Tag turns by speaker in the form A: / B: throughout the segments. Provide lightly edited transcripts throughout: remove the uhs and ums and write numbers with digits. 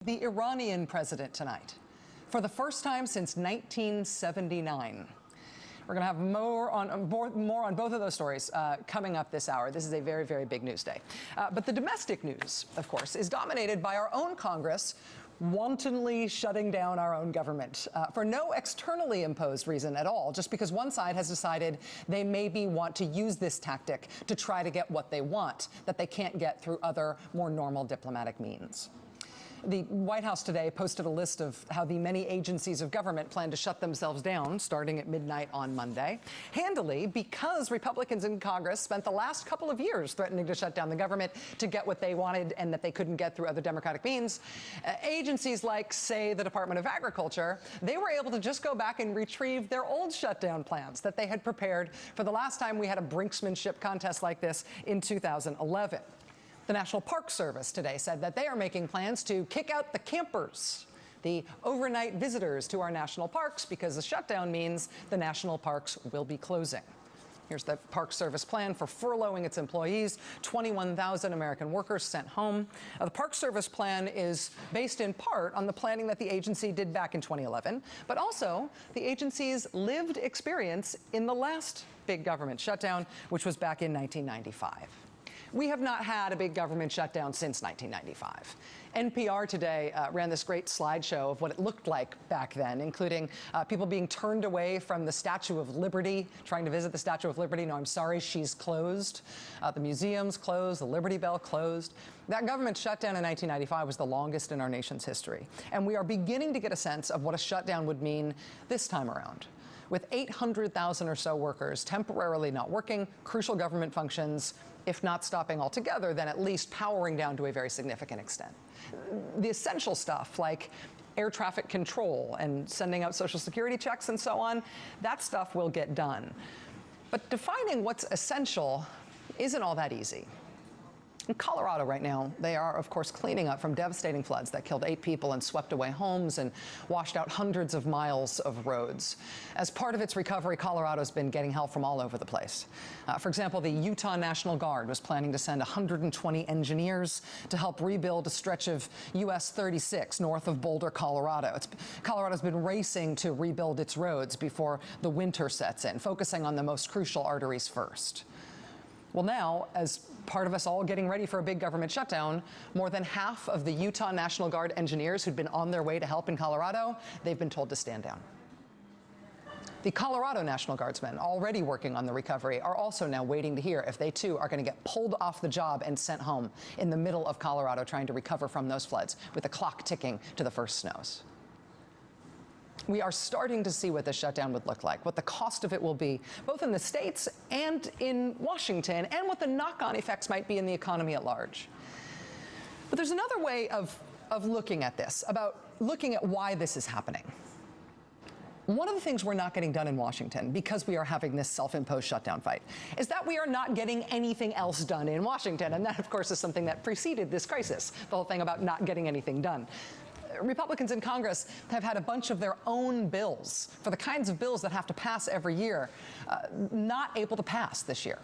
A: the Iranian president tonight. For the first time since 1979. We're going to have more on both of those stories coming up this hour. This is a very, very big news day. But the domestic news, of course, is dominated by our own Congress wantonly shutting down our own government for no externally imposed reason at all, just because one side has decided they maybe want to use this tactic to try to get what they want that they can't get through other, more normal diplomatic means. The White House today posted a list of how the many agencies of government plan to shut themselves down starting at midnight on Monday, handily because Republicans in Congress spent the last couple of years threatening to shut down the government to get what they wanted and that they couldn't get through other democratic means. Agencies like, say, the Department of Agriculture, they were able to just go back and retrieve their old shutdown plans that they had prepared for the last time we had a brinksmanship contest like this in 2011. The National Park Service today said that they are making plans to kick out the campers, the overnight visitors to our national parks, because the shutdown means the national parks will be closing. Here's the Park Service plan for furloughing its employees, 21,000 American workers sent home. The Park Service plan is based in part on the planning that the agency did back in 2011, but also the agency's lived experience in the last big government shutdown, which was back in 1995. We have not had a big government shutdown since 1995. NPR today ran this great slideshow of what it looked like back then, including people being turned away from the Statue of Liberty, trying to visit the Statue of Liberty. No, I'm sorry, she's closed. The museum's closed, the Liberty Bell closed. That government shutdown in 1995 was the longest in our nation's history. And we are beginning to get a sense of what a shutdown would mean this time around. With 800,000 or so workers temporarily not working, crucial government functions, if not stopping altogether, then at least powering down to a very significant extent. The essential stuff like air traffic control and sending out Social Security checks and so on, that stuff will get done. But defining what's essential isn't all that easy. In Colorado right now, they are, of course, cleaning up from devastating floods that killed 8 people and swept away homes and washed out hundreds of miles of roads. As part of its recovery, Colorado's been getting help from all over the place. For example, the Utah National Guard was planning to send 120 engineers to help rebuild a stretch of US 36 north of Boulder, Colorado. Colorado's been racing to rebuild its roads before the winter sets in, focusing on the most crucial arteries first. Well, now, as part of us all getting ready for a big government shutdown, more than half of the Utah National Guard engineers who'd been on their way to help in Colorado, they've been told to stand down. The Colorado National Guardsmen, already working on the recovery, are also now waiting to hear if they too are going to get pulled off the job and sent home in the middle of Colorado trying to recover from those floods, with the clock ticking to the first snows. We are starting to see what the shutdown would look like, what the cost of it will be, both in the states and in Washington, and what the knock-on effects might be in the economy at large. But there's another way of looking at this, about looking at why this is happening. One of the things we're not getting done in Washington, because we are having this self-imposed shutdown fight, is that we are not getting anything else done in Washington. And that, of course, is something that preceded this crisis, the whole thing about not getting anything done. Republicans in Congress have had a bunch of their own bills, for the kinds of bills that have to pass every year, not able to pass this year.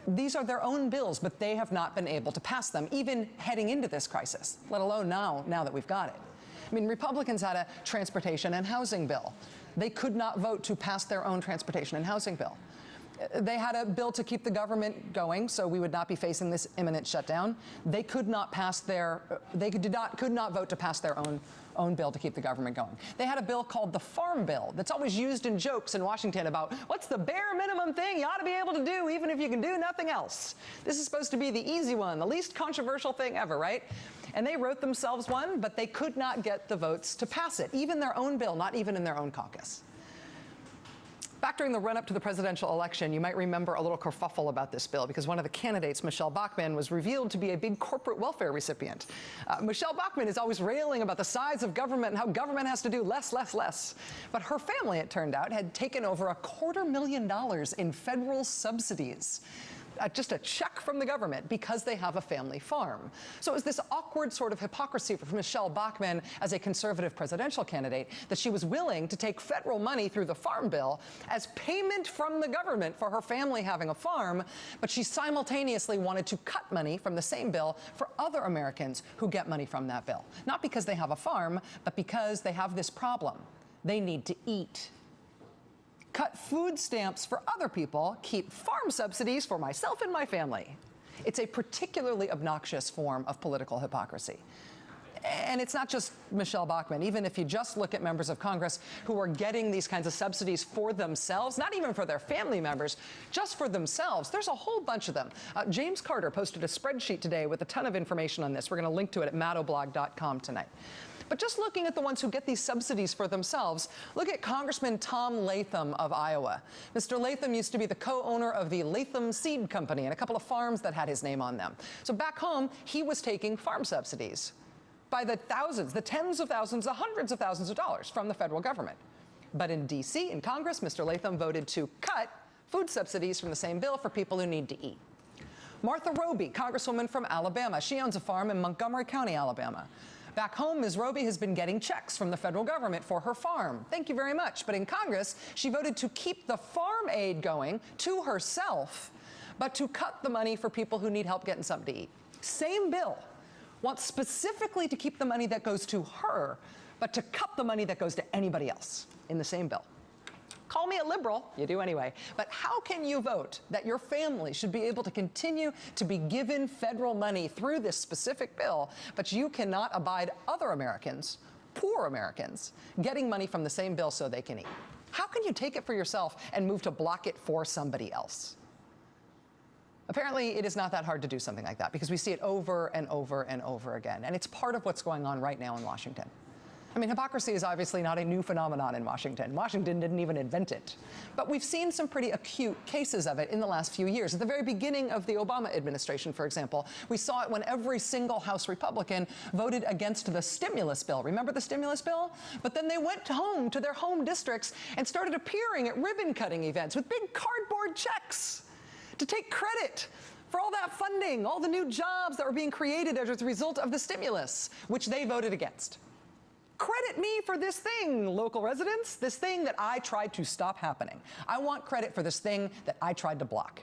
A: These are their own bills, but they have not been able to pass them, even heading into this crisis, let alone now that we've got it. I mean, Republicans had a transportation and housing bill. They could not vote to pass their own transportation and housing bill. They had a bill to keep the government going, so we would not be facing this imminent shutdown. They could not pass could not vote to pass their own bill to keep the government going. They had a bill called the Farm Bill that's always used in jokes in Washington about what's the bare minimum thing you ought to be able to do even if you can do nothing else. This is supposed to be the easy one, the least controversial thing ever, right? And they wrote themselves one, but they could not get the votes to pass it, even their own bill, not even in their own caucus. Back during the run-up to the presidential election, you might remember a little kerfuffle about this bill because one of the candidates, Michelle Bachmann, was revealed to be a big corporate welfare recipient. Michelle Bachmann is always railing about the size of government and how government has to do less, less, less. But her family, it turned out, had taken over $250,000 in federal subsidies. just a check from the government because they have a family farm. So it was this awkward sort of hypocrisy for Michelle Bachmann as a conservative presidential candidate that she was willing to take federal money through the Farm Bill as payment from the government for her family having a farm, but she simultaneously wanted to cut money from the same bill for other Americans who get money from that bill. Not because they have a farm, but because they have this problem. They need to eat. Cut food stamps for other people, keep farm subsidies for myself and my family. It's a particularly obnoxious form of political hypocrisy. And it's not just Michelle Bachmann. Even if you just look at members of Congress who are getting these kinds of subsidies for themselves, not even for their family members, just for themselves, there's a whole bunch of them. James Carter posted a spreadsheet today with a ton of information on this. We're going to link to it at mattoblog.com tonight. But just looking at the ones who get these subsidies for themselves, look at Congressman Tom Latham of Iowa. Mr. Latham used to be the co-owner of the Latham Seed Company and a couple of farms that had his name on them. So back home, he was taking farm subsidies by the thousands, the tens of thousands, the hundreds of thousands of dollars from the federal government. But in D.C., in Congress, Mr. Latham voted to cut food subsidies from the same bill for people who need to eat. Martha Roby, Congresswoman from Alabama. She owns a farm in Montgomery County, Alabama. Back home, Ms. Roby has been getting checks from the federal government for her farm. Thank you very much. But in Congress, she voted to keep the farm aid going to herself, but to cut the money for people who need help getting something to eat. Same bill wants specifically to keep the money that goes to her, but to cut the money that goes to anybody else in the same bill. Call me a liberal, you do anyway, but how can you vote that your family should be able to continue to be given federal money through this specific bill, but you cannot abide other Americans, poor Americans, getting money from the same bill so they can eat? How can you take it for yourself and move to block it for somebody else? Apparently, it is not that hard to do something like that because we see it over and over and over again, and it's part of what's going on right now in Washington. I mean, hypocrisy is obviously not a new phenomenon in Washington. Washington didn't even invent it. But we've seen some pretty acute cases of it in the last few years. At the very beginning of the Obama administration, for example, we saw it when every single House Republican voted against the stimulus bill. Remember the stimulus bill? But then they went home to their home districts and started appearing at ribbon-cutting events with big cardboard checks to take credit for all that funding, all the new jobs that were being created as a result of the stimulus, which they voted against. Credit me for this thing, local residents, this thing that I tried to stop happening. I want credit for this thing that I tried to block.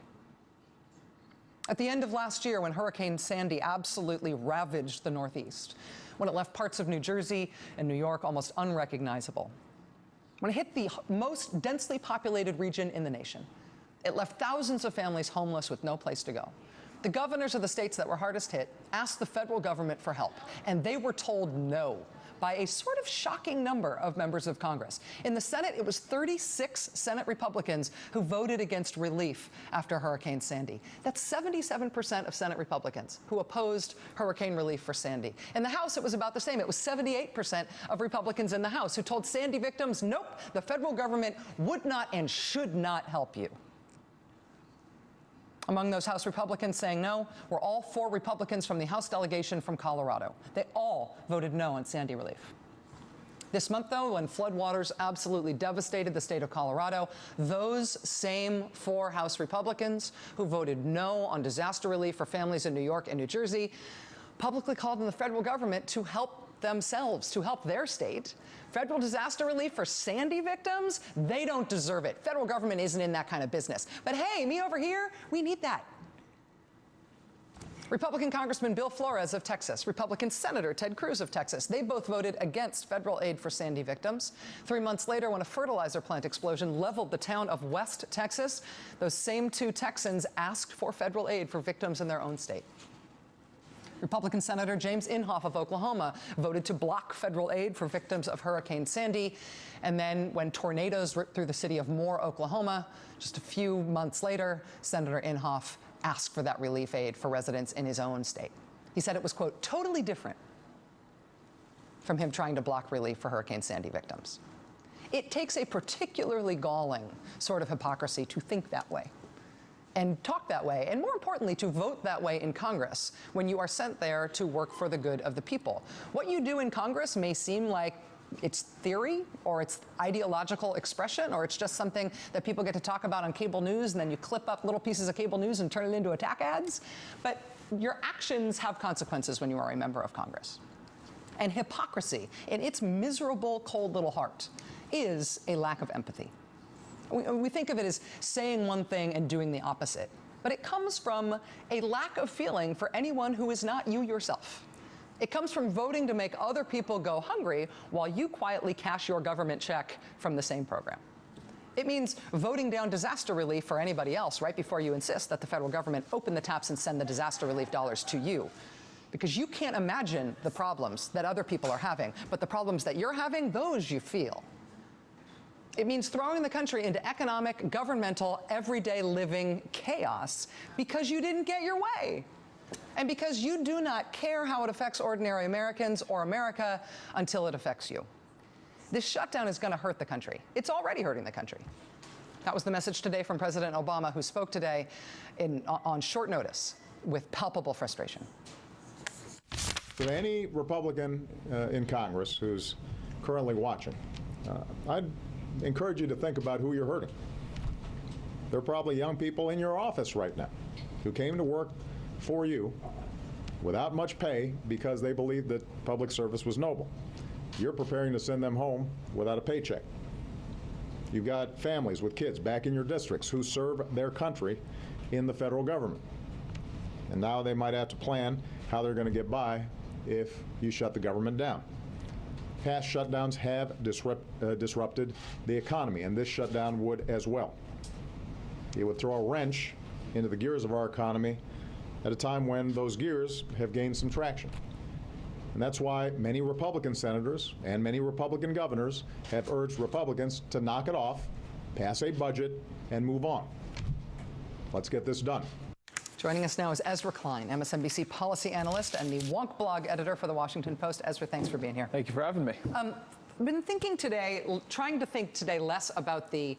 A: At the end of last year, when Hurricane Sandy absolutely ravaged the Northeast, when it left parts of New Jersey and New York almost unrecognizable, when it hit the most densely populated region in the nation, it left thousands of families homeless with no place to go. The governors of the states that were hardest hit asked the federal government for help, and they were told no by a sort of shocking number of members of Congress. In the Senate, it was 36 Senate Republicans who voted against relief after Hurricane Sandy. That's 77% of Senate Republicans who opposed hurricane relief for Sandy. In the House, it was about the same. It was 78% of Republicans in the House who told Sandy victims, nope, the federal government would not and should not help you. Among those House Republicans saying no were all 4 Republicans from the House delegation from Colorado. They all voted no on Sandy relief. This month, though, when floodwaters absolutely devastated the state of Colorado, those same 4 House Republicans who voted no on disaster relief for families in New York and New Jersey publicly called on the federal government to help themselves, to help their state. Federal disaster relief for Sandy victims? They don't deserve it. Federal government isn't in that kind of business. But hey, me over here, we need that. Republican Congressman Bill Flores of Texas, Republican Senator Ted Cruz of Texas, they both voted against federal aid for Sandy victims. 3 months later, when a fertilizer plant explosion leveled the town of West Texas, those same 2 Texans asked for federal aid for victims in their own state. Republican Senator James Inhofe of Oklahoma voted to block federal aid for victims of Hurricane Sandy. And then when tornadoes ripped through the city of Moore, Oklahoma, just a few months later, Senator Inhofe asked for that relief aid for residents in his own state. He said it was, quote, totally different from him trying to block relief for Hurricane Sandy victims. It takes a particularly galling sort of hypocrisy to think that way and talk that way, and more importantly, to vote that way in Congress when you are sent there to work for the good of the people. What you do in Congress may seem like it's theory or it's ideological expression or it's just something that people get to talk about on cable news and then you clip up little pieces of cable news and turn it into attack ads. But your actions have consequences when you are a member of Congress. And hypocrisy, in its miserable, cold little heart, is a lack of empathy. We think of it as saying one thing and doing the opposite. But it comes from a lack of feeling for anyone who is not you yourself. It comes from voting to make other people go hungry while you quietly cash your government check from the same program. It means voting down disaster relief for anybody else right before you insist that the federal government open the taps and send the disaster relief dollars to you. Because you can't imagine the problems that other people are having, but the problems that you're having, those you feel. It means throwing the country into economic, governmental, everyday living chaos because you didn't get your way. And because you do not care how it affects ordinary Americans or America until it affects you. This shutdown is going to hurt the country. It's already hurting the country. That was the message today from President Obama, who spoke today on short notice with palpable frustration.
B: To any Republican in Congress who's currently watching, I'd encourage you to think about who you're hurting. There are probably young people in your office right now who came to work for you without much pay because they believed that public service was noble. You're preparing to send them home without a paycheck. You've got families with kids back in your districts who serve their country in the federal government. And now they might have to plan how they're going to get by if you shut the government down. Past shutdowns have disrupted the economy, and this shutdown would as well. It would throw a wrench into the gears of our economy at a time when those gears have gained some traction. And that's why many Republican senators and many Republican governors have urged Republicans to knock it off, pass a budget, and move on. Let's get this done.
A: Joining us now is Ezra Klein, MSNBC policy analyst and the Wonk blog editor for The Washington Post. Ezra, thanks for being here.
C: Thank you for having me. I've
A: been thinking today, trying to think today less about the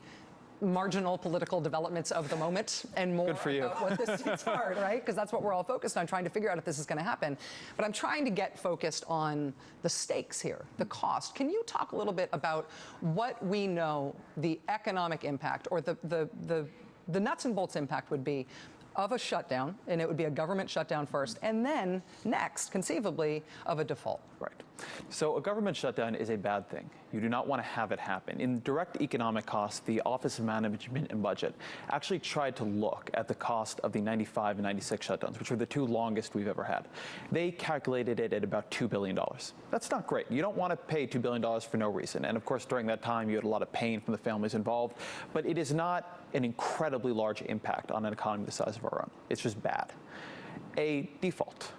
A: marginal political developments of the moment and more about what this it's hard, right? Because that's what we're all focused on, trying to figure out if this is going to happen. But I'm trying to get focused on the stakes here, the cost. Can you talk a little bit about what we know the economic impact or the nuts and bolts impact would be of a shutdown, and it would be a government shutdown first, and then next, conceivably, of a default?
C: Right. So a government shutdown is a bad thing. You do not want to have it happen. In direct economic costs, the Office of Management and Budget actually tried to look at the cost of the 95 and 96 shutdowns, which were the two longest we've ever had. They calculated it at about $2 billion. That's not great. You don't want to pay $2 billion for no reason. And of course, during that time, you had a lot of pain from the families involved. But it is not an incredibly large impact on an economy the size of our own. It's just bad. A default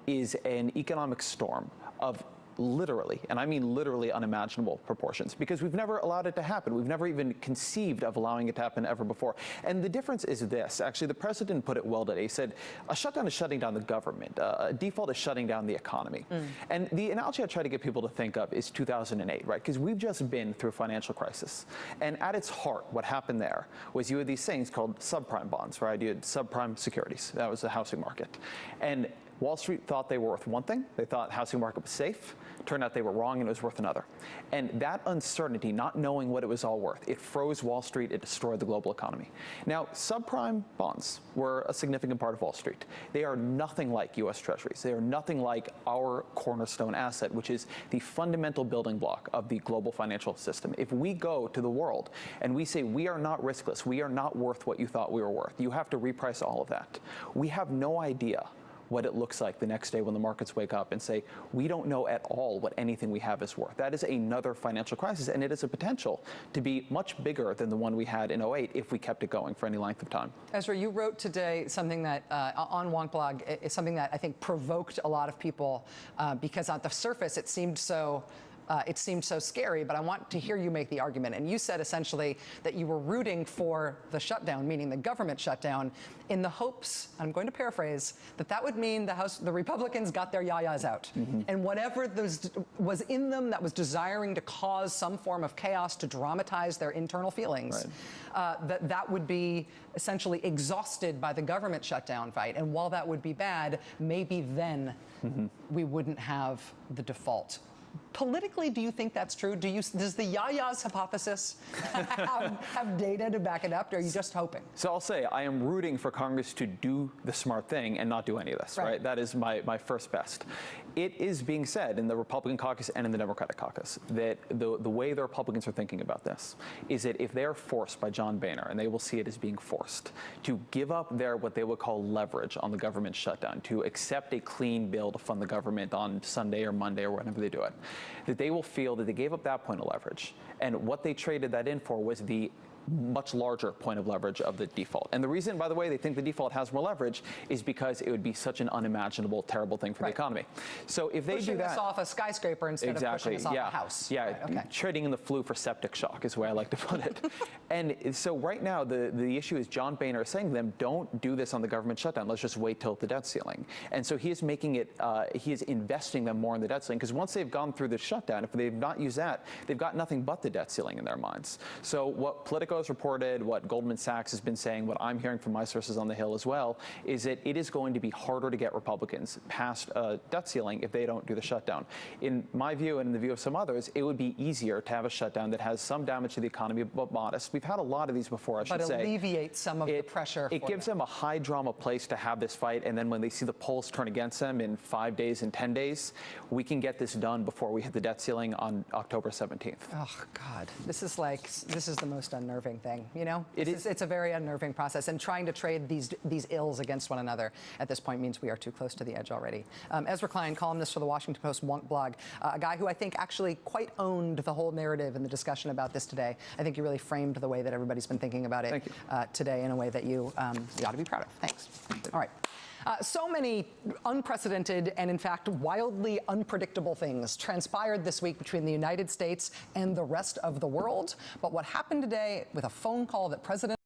C: is an economic storm of literally, and I mean literally, unimaginable proportions, because we've never allowed it to happen. We've never even conceived of allowing it to happen ever before. And the difference is this. Actually, the president put it well today. He said, a shutdown is shutting down the government. A default is shutting down the economy. And the analogy I try to get people to think of is 2008, right? Because we've just been through a financial crisis. And at its heart, what happened there was you had these things called subprime bonds, right? You had subprime securities. That was the housing market. And Wall Street thought they were worth one thing. They thought housing market was safe. Turned out they were wrong and it was worth another. And that uncertainty, not knowing what it was all worth, it froze Wall Street, it destroyed the global economy. Now, subprime bonds were a significant part of Wall Street. They are nothing like U.S. Treasuries. They are nothing like our cornerstone asset, which is the fundamental building block of the global financial system. If we go to the world and we say we are not riskless, we are not worth what you thought we were worth, you have to reprice all of that. We have no idea what it looks like the next day when the markets wake up and say, we don't know at all what anything we have is worth. That is another financial crisis, and it is a potential to be much bigger than the one we had in 2008 if we kept it going for any length of time.
A: Ezra, you wrote today something that, on Wonk blog, is something that I think provoked a lot of people because on the surface it seemed so scary, but I want to hear you make the argument. And you said essentially that you were rooting for the shutdown, meaning the government shutdown, in the hopes, I'm going to paraphrase, that that would mean the Republicans got their yayas out. And whatever was in them that was desiring to cause some form of chaos to dramatize their internal feelings, that would be essentially exhausted by the government shutdown fight. And while that would be bad, maybe then we wouldn't have the default. Politically, do you think that's true? Does the Yaya's hypothesis have data to back it up, or are you just hoping?
C: So I'll say I am rooting for Congress to do the smart thing and not do any of this, right? That is my first best. It is being said in the Republican caucus and in the Democratic caucus that the way the Republicans are thinking about this is that if they are forced by John Boehner, and they will see it as being forced, to give up their what they would call leverage on the government shutdown, to accept a clean bill to fund the government on Sunday or Monday or whenever they do it, that they will feel that they gave up that point of leverage. And what they traded that in for was the much larger point of leverage of the default. And the reason, by the way, they think the default has more leverage is because it would be such an unimaginable, terrible thing for the economy. So if they do that,
A: pushing us off a skyscraper instead of pushing us off a house.
C: Yeah, trading in the flu for septic shock is the way I like to put it. And so right now, the issue is John Boehner is saying to them, don't do this on the government shutdown. Let's just wait till the debt ceiling. And so he is making it, he is investing them more in the debt ceiling, because once they've gone through the shutdown, if they've not used that, they've got nothing but the debt ceiling in their minds. So what Politico has reported, what Goldman Sachs has been saying, what I'm hearing from my sources on the Hill as well, is that it is going to be harder to get Republicans past a debt ceiling if they don't do the shutdown. In my view, and in the view of some others, it would be easier to have a shutdown that has some damage to the economy, but modest. We've had a lot of these before, I should say.
A: But alleviate some of the pressure.
C: It gives them a high drama place to have this fight, and then when they see the polls turn against them in 5 days and 10 days, we can get this done before we hit the debt ceiling on October 17th.
A: Oh, God. This is the most unnerving thing, you know? It's a very unnerving process, and trying to trade these ills against one another at this point means we are too close to the edge already. Ezra Klein, columnist for the Washington Post Wonk blog, a guy who I think actually quite owned the whole narrative in the discussion about this today. I think you really framed the way that everybody's been thinking about it today in a way that you ought to be proud of. Thanks. All right. So many unprecedented and, in fact, wildly unpredictable things transpired this week between the United States and the rest of the world. But what happened today with a phone call that President